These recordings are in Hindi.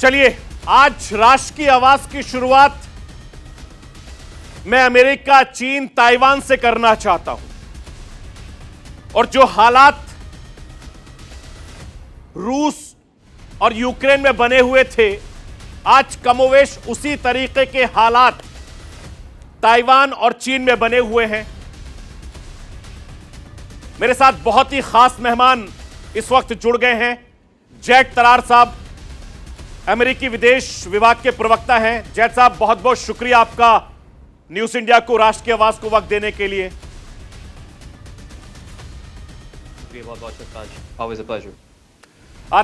चलिए, आज राष्ट्र की आवाज की शुरुआत मैं अमेरिका, चीन, ताइवान से करना चाहता हूं। और जो हालात रूस और यूक्रेन में बने हुए थे, आज कमोवेश उसी तरीके के हालात ताइवान और चीन में बने हुए हैं। मेरे साथ बहुत ही खास मेहमान इस वक्त जुड़ गए हैं। जैद तरार साहब अमेरिकी विदेश विभाग के प्रवक्ता हैं। जैद साहब, बहुत बहुत शुक्रिया आपका न्यूज इंडिया को राष्ट्र की आवाज को वक्त देने के लिए।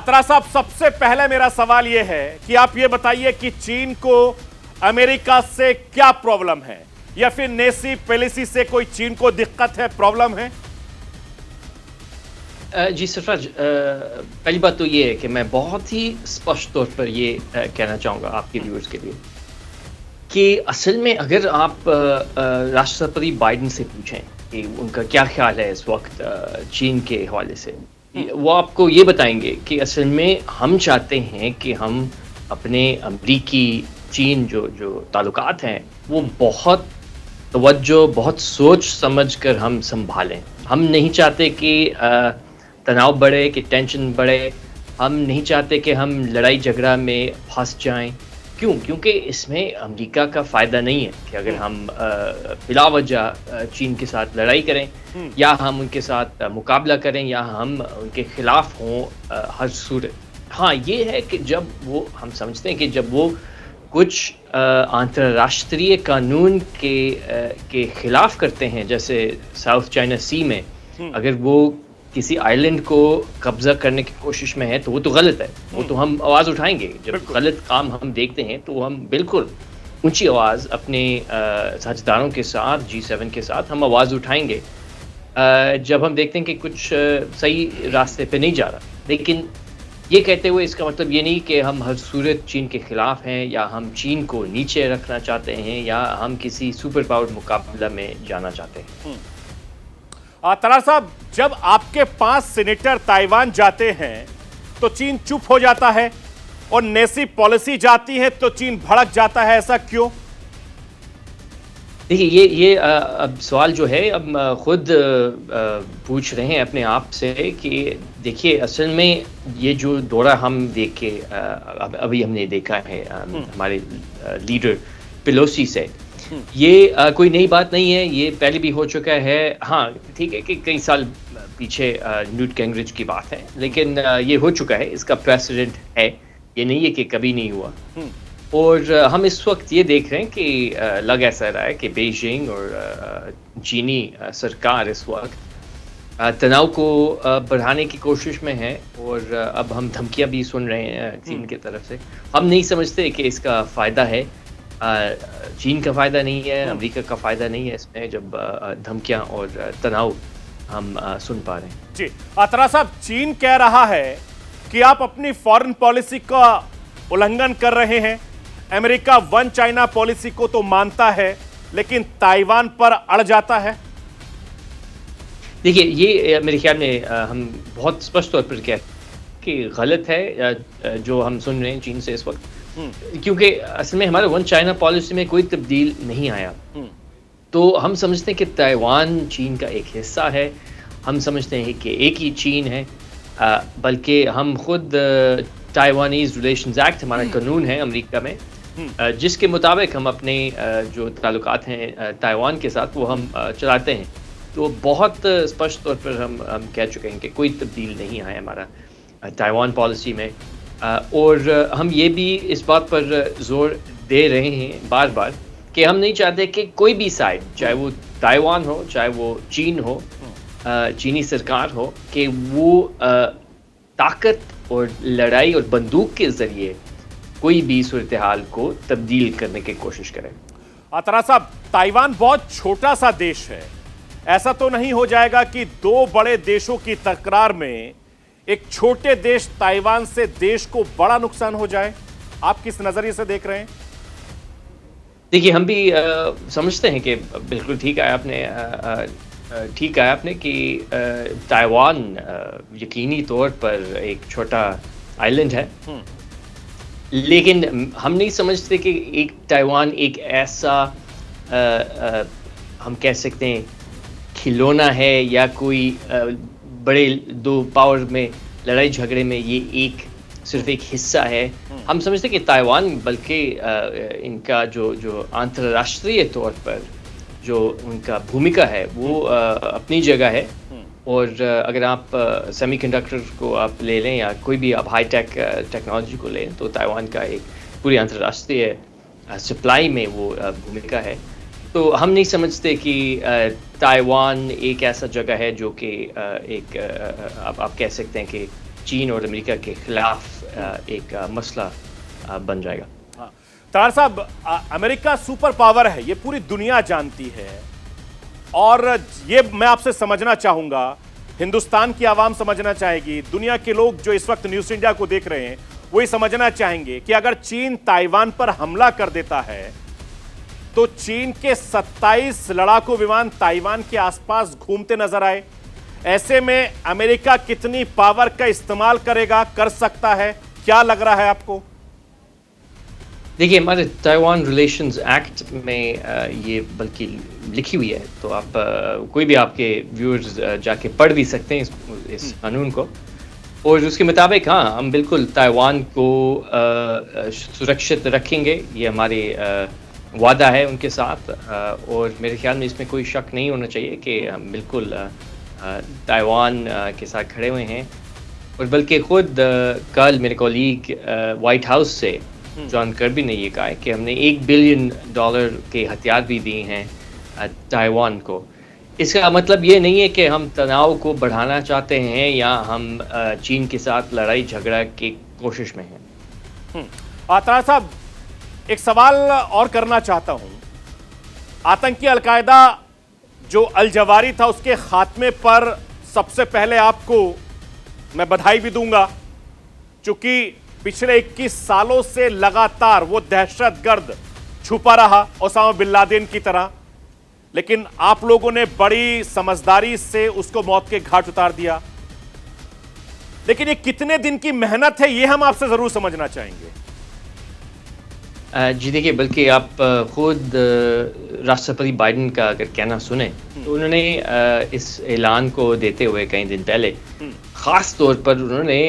तरार साहब, सबसे पहले मेरा सवाल यह है कि आप ये बताइए कि चीन को अमेरिका से क्या प्रॉब्लम है, या फिर नेसी पेलोसी से कोई चीन को दिक्कत है, प्रॉब्लम है? जी सरफराज, पहली बात तो ये है कि मैं बहुत ही स्पष्ट तौर पर ये कहना चाहूँगा आपके व्यूअर्स के लिए कि असल में अगर आप राष्ट्रपति बाइडेन से पूछें कि उनका क्या ख्याल है इस वक्त चीन के हवाले से, वो आपको ये बताएंगे कि असल में हम चाहते हैं कि हम अपने अमरीकी चीन जो ताल्लुकात हैं वो बहुत तवज्जो, बहुत सोच समझ कर हम संभालें। हम नहीं चाहते कि तनाव बढ़े, कि टेंशन बढ़े। हम नहीं चाहते कि हम लड़ाई झगड़ा में फंस जाएं। क्यों? क्योंकि इसमें अमेरिका का फ़ायदा नहीं है कि अगर हम बिला वजह चीन के साथ लड़ाई करें, या हम उनके साथ मुकाबला करें, या हम उनके खिलाफ हों हर सूरत। हाँ, ये है कि जब वो, हम समझते हैं कि जब वो कुछ अंतर्राष्ट्रीय कानून के खिलाफ करते हैं, जैसे साउथ चाइना सी में अगर वो किसी आइलैंड को कब्जा करने की कोशिश में है तो वो तो गलत है। वो तो हम आवाज़ उठाएंगे। जब गलत काम हम देखते हैं तो हम बिल्कुल ऊंची आवाज़ अपने साझेदारों के साथ, G7 के साथ हम आवाज़ उठाएंगे जब हम देखते हैं कि कुछ सही रास्ते पे नहीं जा रहा। लेकिन ये कहते हुए इसका मतलब ये नहीं कि हम हर सूरत चीन के खिलाफ हैं, या हम चीन को नीचे रखना चाहते हैं, या हम किसी सुपर पावर मुकाबला में जाना चाहते हैं। तरार साहब, जब आपके 5 सीनेटर ताइवान जाते हैं तो चीन चुप हो जाता है, और नेसी पॉलिसी जाती है तो चीन भड़क जाता है, ऐसा क्यों? देखिए, ये अब सवाल जो है अब खुद पूछ रहे हैं अपने आप से कि देखिए, असल में ये जो दौरा हम देख के अभी हमने देखा है हमारे लीडर पेलोसी से, ये कोई नई बात नहीं है। ये पहले भी हो चुका है। हाँ, ठीक है कि कई साल पीछे न्यूट गिंगरिच की बात है, लेकिन ये हो चुका है, इसका प्रेसिडेंट है। ये नहीं है कि कभी नहीं हुआ। और हम इस वक्त ये देख रहे हैं कि लग ऐसा रहा है कि बीजिंग और चीनी सरकार इस वक्त तनाव को बढ़ाने की कोशिश में है, और अब हम धमकियां भी सुन रहे हैं चीन की तरफ से। हम नहीं समझते कि इसका फ़ायदा है। चीन का फ़ायदा नहीं है, अमेरिका का फ़ायदा नहीं है इसमें, जब धमकियां और तनाव हम सुन पा रहे हैं। जी, तरार साहब, चीन कह रहा है कि आप अपनी फॉरेन पॉलिसी का उल्लंघन कर रहे हैं। अमेरिका वन चाइना पॉलिसी को तो मानता है, लेकिन ताइवान पर अड़ जाता है। देखिए, ये मेरे ख्याल में हम बहुत स्पष्ट तौर पर कह कि गलत है जो हम सुन रहे हैं चीन से इस वक्त, क्योंकि असल में हमारे वन चाइना पॉलिसी में कोई तब्दील नहीं आया। तो हम समझते हैं कि ताइवान चीन का एक हिस्सा है। हम समझते हैं कि एक ही चीन है, बल्कि हम खुद ताइवानीज रिलेशंस एक्ट, हमारा कानून है अमेरिका में, जिसके मुताबिक हम अपने जो ताल्लुकात हैं ताइवान के साथ वो हम चलाते हैं। तो बहुत स्पष्ट तौर पर हम कह चुके हैं कि कोई तब्दील नहीं आया हमारा ताइवान पॉलिसी में। और हम ये भी इस बात पर जोर दे रहे हैं बार बार कि हम नहीं चाहते कि कोई भी साइड, चाहे वो ताइवान हो, चाहे वो चीन हो, चीनी सरकार हो, कि वो ताकत और लड़ाई और बंदूक के जरिए कोई भी सूरत हाल को तब्दील करने की कोशिश करें। तरार साहब, ताइवान बहुत छोटा सा देश है। ऐसा तो नहीं हो जाएगा कि दो बड़े देशों की तकरार में एक छोटे देश ताइवान से देश को बड़ा नुकसान हो जाए? आप किस नजरिए से देख रहे हैं? देखिए, हम भी समझते हैं कि बिल्कुल ठीक है आपने कि ताइवान यकीनी तौर पर एक छोटा आइलैंड है, लेकिन हम नहीं समझते कि एक ताइवान एक ऐसा हम कह सकते हैं खिलौना है या कोई बड़े दो पावर में लड़ाई झगड़े में ये एक सिर्फ एक हिस्सा है। हम समझते हैं कि ताइवान बल्कि इनका जो जो अंतर्राष्ट्रीय तौर पर जो उनका भूमिका है वो अपनी जगह है। और अगर आप सेमीकंडक्टर को आप ले लें या कोई भी आप हाई टेक टेक्नोलॉजी को लें तो ताइवान का एक पूरी अंतर्राष्ट्रीय सप्लाई में वो भूमिका है। तो हम नहीं समझते कि ताइवान एक ऐसा जगह है जो कि एक आप कह सकते हैं कि चीन और अमेरिका के खिलाफ एक मसला बन जाएगा। हाँ, तार साहब, अमेरिका सुपर पावर है, ये पूरी दुनिया जानती है, और ये मैं आपसे समझना चाहूंगा, हिंदुस्तान की आवाम समझना चाहेगी, दुनिया के लोग जो इस वक्त न्यूज़ इंडिया को देख रहे हैं वो ये समझना चाहेंगे कि अगर चीन ताइवान पर हमला कर देता है तो चीन के 27 लड़ाकू विमान ताइवान के आसपास घूमते नजर आए। ऐसे में अमेरिका कितनी पावर का इस्तेमाल करेगा, कर सकता है, क्या लग रहा है आपको? देखिए, हमारे ताइवान रिलेशंस एक्ट में ये बल्कि लिखी हुई है, तो आप कोई भी आपके व्यूअर्स जाके पढ़ भी सकते हैं इस कानून को। और उसके मुताबिक हाँ, हम बिल्कुल ताइवान को सुरक्षित रखेंगे, ये हमारे वादा है उनके साथ। और मेरे ख्याल में इसमें कोई शक नहीं होना चाहिए कि हम बिल्कुल ताइवान के साथ खड़े हुए हैं। और बल्कि खुद कल मेरे कॉलीग वाइट हाउस से जॉन कर्बी ने ये कहा है कि हमने $1 बिलियन के हथियार भी दिए हैं ताइवान को। इसका मतलब ये नहीं है कि हम तनाव को बढ़ाना चाहते हैं या हम चीन के साथ लड़ाई झगड़ा की कोशिश में हैं। तारा साहब, एक सवाल और करना चाहता हूं। आतंकी अलकायदा जो अल जवारी था उसके खात्मे पर सबसे पहले आपको मैं बधाई भी दूंगा, क्योंकि पिछले 21 सालों से लगातार वो दहशतगर्द छुपा रहा ओसामा बिन लादेन की तरह, लेकिन आप लोगों ने बड़ी समझदारी से उसको मौत के घाट उतार दिया। लेकिन ये कितने दिन की मेहनत है, ये हम आपसे जरूर समझना चाहेंगे। जी देखिए, बल्कि आप खुद राष्ट्रपति बाइडेन का अगर कहना सुने तो उन्होंने इस ऐलान को देते हुए कई दिन पहले ख़ास तौर पर उन्होंने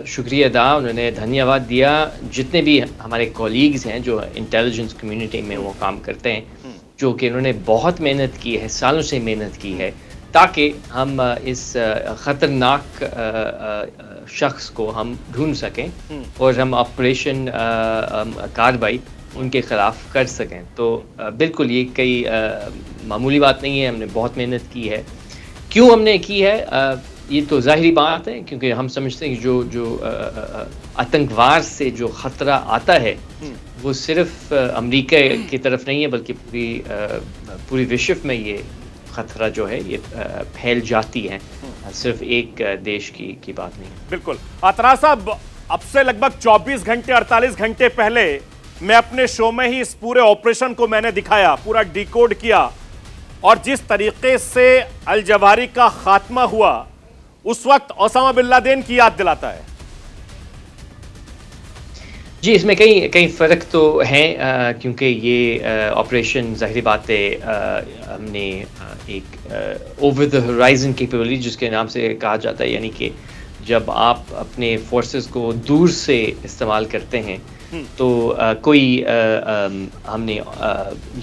शुक्रिया अदा, उन्होंने धन्यवाद दिया जितने भी हमारे कॉलीग्स हैं जो इंटेलिजेंस कम्युनिटी में वो काम करते हैं, जो कि उन्होंने बहुत मेहनत की है, सालों से मेहनत की है, ताकि हम इस ख़तरनाक शख्स को हम ढूंढ सकें और हम ऑपरेशन कार्रवाई उनके ख़िलाफ़ कर सकें। तो बिल्कुल ये कोई मामूली बात नहीं है, हमने बहुत मेहनत की है। क्यों हमने की है, ये तो ज़ाहिरी बात है, क्योंकि हम समझते हैं कि जो आतंकवाद से जो ख़तरा आता है वो सिर्फ अमेरिका की तरफ नहीं है, बल्कि पूरी विश्व में ये खतरा जो है ये फैल जाती है, सिर्फ एक देश की बात नहीं। बिल्कुल। तारा साहब, अब से लगभग 24 घंटे 48 घंटे पहले मैं अपने शो में ही इस पूरे ऑपरेशन को मैंने दिखाया, पूरा डिकोड किया, और जिस तरीके से अल जवारी का खात्मा हुआ उस वक्त ओसामा बिन लादेन की याद दिलाता है। जी, इसमें कई फ़र्क तो हैं, क्योंकि ये ऑपरेशन ज़ाहिर बात है हमने एक ओवर द होराइज़न कैपेबिलिटी जिसके नाम से कहा जाता है, यानी कि जब आप अपने फोर्सेस को दूर से इस्तेमाल करते हैं तो कोई हमने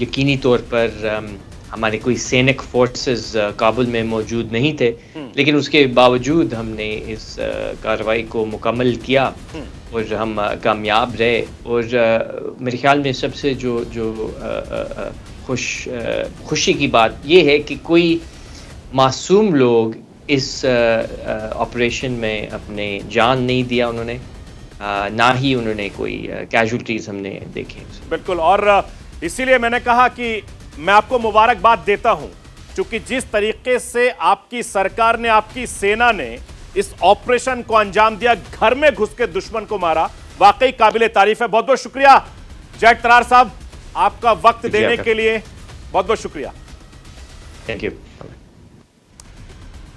यकीनी तौर पर हमारे कोई सैनिक फोर्सेस काबुल में मौजूद नहीं थे, लेकिन उसके बावजूद हमने इस कार्रवाई को मुकम्मल किया और हम कामयाब रहे। और मेरे ख्याल में सबसे जो खुशी की बात ये है कि कोई मासूम लोग इस ऑपरेशन में अपने जान नहीं दिया उन्होंने, ना ही उन्होंने कोई कैजुअल्टीज हमने देखे। बिल्कुल, और इसीलिए मैंने कहा कि मैं आपको मुबारकबाद देता हूं, क्योंकि जिस तरीके से आपकी सरकार ने, आपकी सेना ने इस ऑपरेशन को अंजाम दिया, घर में घुस के दुश्मन को मारा, वाकई काबिले तारीफ है। बहुत बहुत शुक्रिया जैक तरार साहब, आपका वक्त देने के लिए बहुत बहुत शुक्रिया। Thank you.